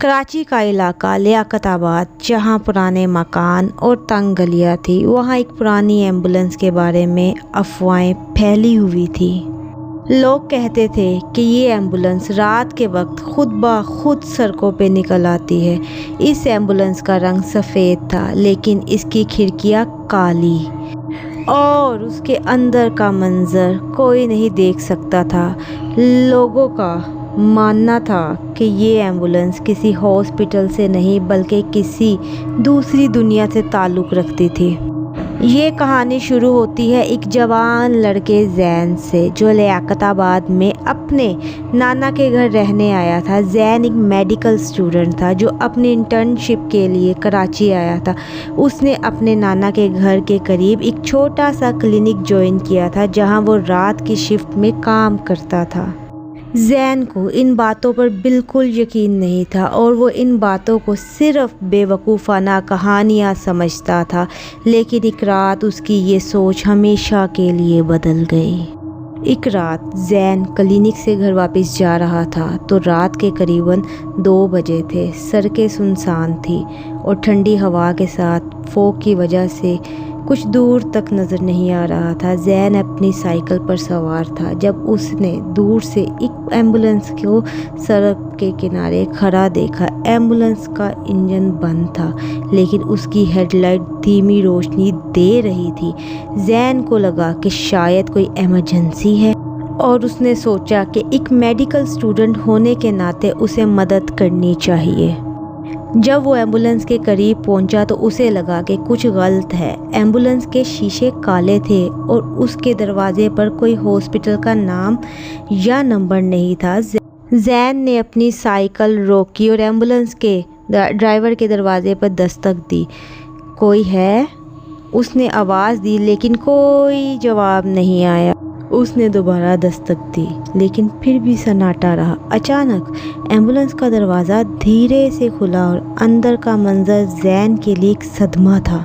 कराची का इलाका लियाकताबाद, जहां पुराने मकान और तंग गलियां थी, वहां एक पुरानी एम्बुलेंस के बारे में अफवाहें फैली हुई थी। लोग कहते थे कि ये एम्बुलेंस रात के वक्त खुद ब खुद सड़कों पे निकल आती है। इस एम्बुलेंस का रंग सफ़ेद था, लेकिन इसकी खिड़कियां काली और उसके अंदर का मंजर कोई नहीं देख सकता था। लोगों का मानना था कि ये एम्बुलेंस किसी हॉस्पिटल से नहीं बल्कि किसी दूसरी दुनिया से ताल्लुक़ रखती थी। ये कहानी शुरू होती है एक जवान लड़के जैन से, जो लियाकताबाद में अपने नाना के घर रहने आया था। जैन एक मेडिकल स्टूडेंट था जो अपनी इंटर्नशिप के लिए कराची आया था। उसने अपने नाना के घर के करीब एक छोटा सा क्लिनिक ज्वाइन किया था, जहां वो रात की शिफ्ट में काम करता था। जैन को इन बातों पर बिल्कुल यकीन नहीं था और वो इन बातों को सिर्फ बेवकूफ़ाना कहानियाँ समझता था। लेकिन एक रात उसकी ये सोच हमेशा के लिए बदल गई। एक रात जैन क्लिनिक से घर वापस जा रहा था तो रात के करीबन 2 बजे थे। सड़कें सुनसान थी और ठंडी हवा के साथ फॉग की वजह से कुछ दूर तक नज़र नहीं आ रहा था। जैन अपनी साइकिल पर सवार था जब उसने दूर से एक एम्बुलेंस को सड़क के किनारे खड़ा देखा। एम्बुलेंस का इंजन बंद था, लेकिन उसकी हेडलाइट धीमी रोशनी दे रही थी। जैन को लगा कि शायद कोई इमरजेंसी है और उसने सोचा कि एक मेडिकल स्टूडेंट होने के नाते उसे मदद करनी चाहिए। जब वो एम्बुलेंस के करीब पहुंचा तो उसे लगा कि कुछ गलत है। एम्बुलेंस के शीशे काले थे और उसके दरवाजे पर कोई हॉस्पिटल का नाम या नंबर नहीं था। जैन ने अपनी साइकिल रोकी और एम्बुलेंस के ड्राइवर के दरवाजे पर दस्तक दी। कोई है? उसने आवाज़ दी, लेकिन कोई जवाब नहीं आया। उसने दोबारा दस्तक दी, लेकिन फिर भी सन्नाटा रहा। अचानक एम्बुलेंस का दरवाज़ा धीरे से खुला और अंदर का मंजर जैन के लिए एक सदमा था।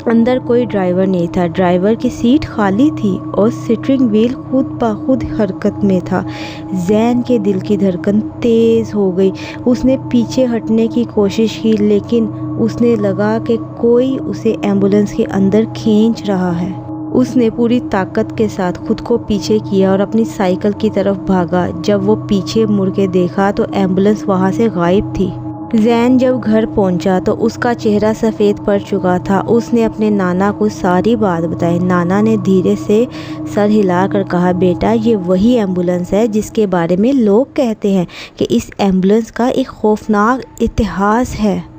अंदर कोई ड्राइवर नहीं था। ड्राइवर की सीट खाली थी और स्टीयरिंग व्हील खुद ब खुद हरकत में था। जैन के दिल की धड़कन तेज़ हो गई। उसने पीछे हटने की कोशिश की, लेकिन उसने लगा कि कोई उसे एम्बुलेंस के अंदर खींच रहा है। उसने पूरी ताकत के साथ खुद को पीछे किया और अपनी साइकिल की तरफ भागा। जब वो पीछे मुड़ के देखा तो एम्बुलेंस वहाँ से गायब थी। जैन जब घर पहुंचा तो उसका चेहरा सफ़ेद पड़ चुका था। उसने अपने नाना को सारी बात बताई। नाना ने धीरे से सर हिलाकर कहा, बेटा, ये वही एम्बुलेंस है जिसके बारे में लोग कहते हैं कि इस एम्बुलेंस का एक खौफनाक इतिहास है।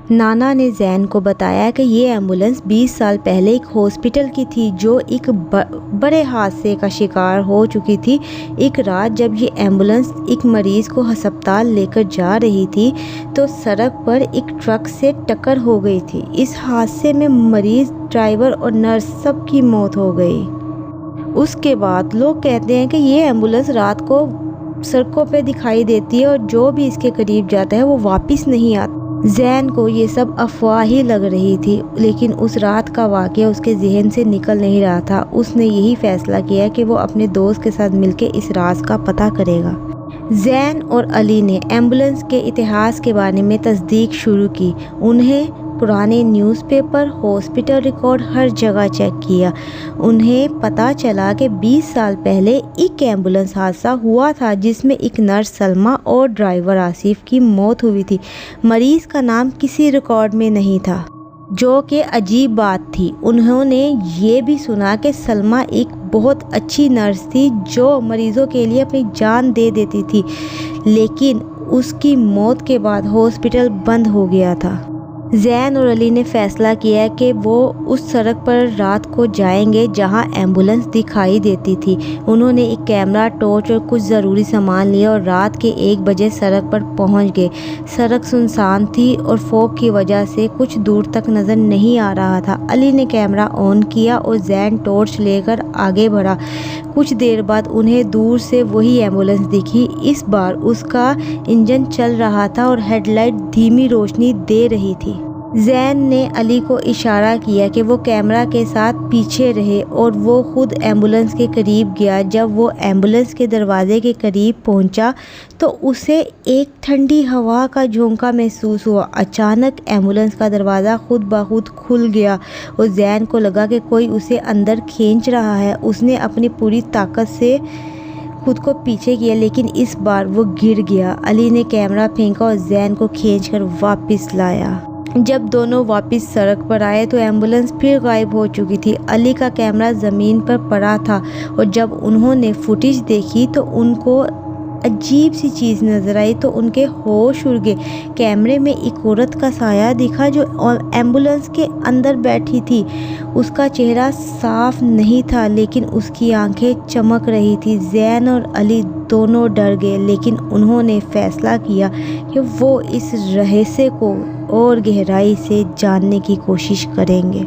नाना ने जैन को बताया कि ये एम्बुलेंस 20 साल पहले एक हॉस्पिटल की थी जो एक बड़े हादसे का शिकार हो चुकी थी। एक रात जब ये एम्बुलेंस एक मरीज़ को अस्पताल लेकर जा रही थी तो सड़क पर एक ट्रक से टक्कर हो गई थी। इस हादसे में मरीज़, ड्राइवर और नर्स सबकी मौत हो गई। उसके बाद लोग कहते हैं कि ये एम्बुलेंस रात को सड़कों पे दिखाई देती है और जो भी इसके करीब जाता है वो वापस नहीं आता। जैन को ये सब अफवाह ही लग रही थी, लेकिन उस रात का वाक़या उसके जहन से निकल नहीं रहा था। उसने यही फैसला किया कि वो अपने दोस्त के साथ मिलकर इस राज का पता करेगा। जैन और अली ने एम्बुलेंस के इतिहास के बारे में तस्दीक शुरू की। उन्हें पुराने न्यूज़पेपर, हॉस्पिटल रिकॉर्ड हर जगह चेक किया। उन्हें पता चला कि 20 साल पहले एक एम्बुलेंस हादसा हुआ था जिसमें एक नर्स सलमा और ड्राइवर आसिफ की मौत हुई थी। मरीज़ का नाम किसी रिकॉर्ड में नहीं था, जो कि अजीब बात थी। उन्होंने ये भी सुना कि सलमा एक बहुत अच्छी नर्स थी जो मरीज़ों के लिए अपनी जान दे देती थी, लेकिन उसकी मौत के बाद हॉस्पिटल बंद हो गया था। जैन और अली ने फैसला किया कि वो उस सड़क पर रात को जाएंगे जहां एम्बुलेंस दिखाई देती थी। उन्होंने एक कैमरा, टॉर्च और कुछ ज़रूरी सामान लिया और रात के 1 बजे सड़क पर पहुंच गए। सड़क सुनसान थी और फॉग की वजह से कुछ दूर तक नज़र नहीं आ रहा था। अली ने कैमरा ऑन किया और जैन टॉर्च लेकर आगे बढ़ा। कुछ देर बाद उन्हें दूर से वही एम्बुलेंस दिखी। इस बार उसका इंजन चल रहा था और हेडलाइट धीमी रोशनी दे रही थी। जैन ने अली को इशारा किया कि वो कैमरा के साथ पीछे रहे और वो खुद एम्बुलेंस के करीब गया। जब वो एम्बुलेंस के दरवाजे के करीब पहुंचा तो उसे एक ठंडी हवा का झोंका महसूस हुआ। अचानक एम्बुलेंस का दरवाज़ा खुद ब खुद खुल गया और जैन को लगा कि कोई उसे अंदर खींच रहा है। उसने अपनी पूरी ताकत से खुद को पीछे किया, लेकिन इस बार वो गिर गया। अली ने कैमरा फेंका और जैन को खींचकर वापस लाया। जब दोनों वापस सड़क पर आए तो एम्बुलेंस फिर गायब हो चुकी थी। अली का कैमरा ज़मीन पर पड़ा था और जब उन्होंने फुटेज देखी तो उनको अजीब सी चीज़ नज़र आई तो उनके होश उड़ गए। कैमरे में एक औरत का साया दिखा जो एम्बुलेंस के अंदर बैठी थी। उसका चेहरा साफ नहीं था लेकिन उसकी आंखें चमक रही थी। जैन और अली दोनों डर गए, लेकिन उन्होंने फैसला किया कि वो इस रहस्य को और गहराई से जानने की कोशिश करेंगे।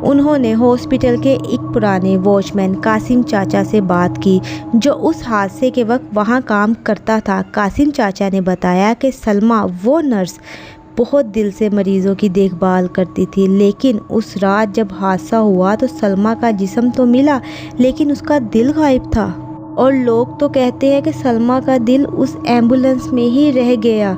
उन्होंने हॉस्पिटल के एक पुराने वॉचमैन कासिम चाचा से बात की जो उस हादसे के वक्त वहां काम करता था। कासिम चाचा ने बताया कि सलमा वो नर्स बहुत दिल से मरीज़ों की देखभाल करती थी, लेकिन उस रात जब हादसा हुआ तो सलमा का जिस्म तो मिला लेकिन उसका दिल गायब था। और लोग तो कहते हैं कि सलमा का दिल उस एम्बुलेंस में ही रह गया।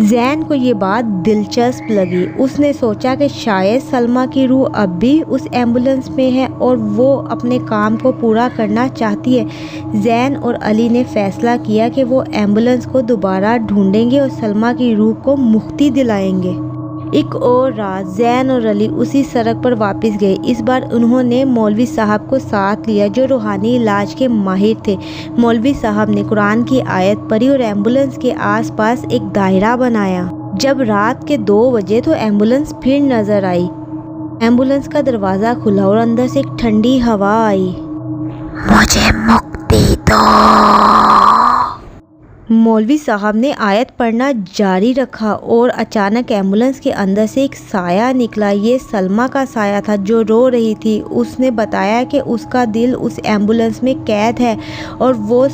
जैन को ये बात दिलचस्प लगी। उसने सोचा कि शायद सलमा की रूह अब भी उस एम्बुलेंस में है और वो अपने काम को पूरा करना चाहती है। जैन और अली ने फैसला किया कि वो एम्बुलेंस को दोबारा ढूंढेंगे और सलमा की रूह को मुक्ति दिलाएंगे। एक और रात जैन और अली उसी सड़क पर वापस गए। इस बार उन्होंने मौलवी साहब को साथ लिया जो रूहानी इलाज के माहिर थे। मौलवी साहब ने कुरान की आयत पढ़ी और एम्बुलेंस के आसपास एक दायरा बनाया। जब रात के 2 बजे तो एम्बुलेंस फिर नजर आई। एम्बुलेंस का दरवाज़ा खुला और अंदर से एक ठंडी हवा आई। मुझे मुक्ति दो। मौलवी साहब ने आयत पढ़ना जारी रखा और अचानक एम्बुलेंस के अंदर से एक साया निकला। ये सलमा का साया था जो रो रही थी। उसने बताया कि उसका दिल उस एम्बुलेंस में कैद है और वो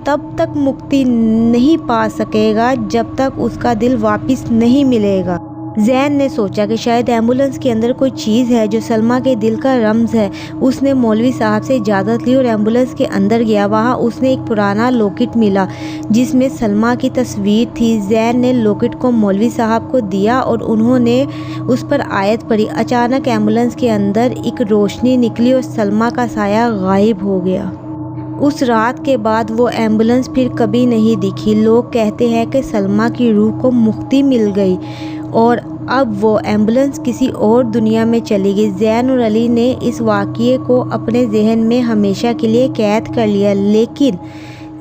तब तक मुक्ति नहीं पा सकेगा जब तक उसका दिल वापस नहीं मिलेगा। जैन ने सोचा कि शायद एम्बुलेंस के अंदर कोई चीज़ है जो सलमा के दिल का रम्ज है। उसने मौलवी साहब से इजाज़त ली और एम्बुलेंस के अंदर गया। वहाँ उसने एक पुराना लॉकेट मिला जिसमें सलमा की तस्वीर थी। जैन ने लॉकेट को मौलवी साहब को दिया और उन्होंने उस पर आयत पढ़ी। अचानक एम्बुलेंस के अंदर एक रोशनी निकली और सलमा का साया गायब हो गया। उस रात के बाद वो एम्बुलेंस फिर कभी नहीं दिखी। लोग कहते हैं कि सलमा की रूह को मुक्ति मिल गई और अब वो एम्बुलेंस किसी और दुनिया में चली गई। जैन और अली ने इस वाक़ये को अपने जहन में हमेशा के लिए कैद कर लिया, लेकिन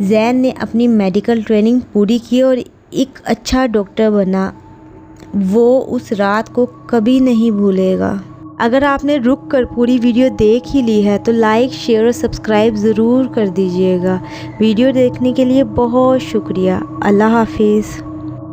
जैन ने अपनी मेडिकल ट्रेनिंग पूरी की और एक अच्छा डॉक्टर बना। वो उस रात को कभी नहीं भूलेगा। अगर आपने रुक कर पूरी वीडियो देख ही ली है तो लाइक, शेयर और सब्सक्राइब ज़रूर कर दीजिएगा। वीडियो देखने के लिए बहुत शुक्रिया। अल्लाह हाफिज़।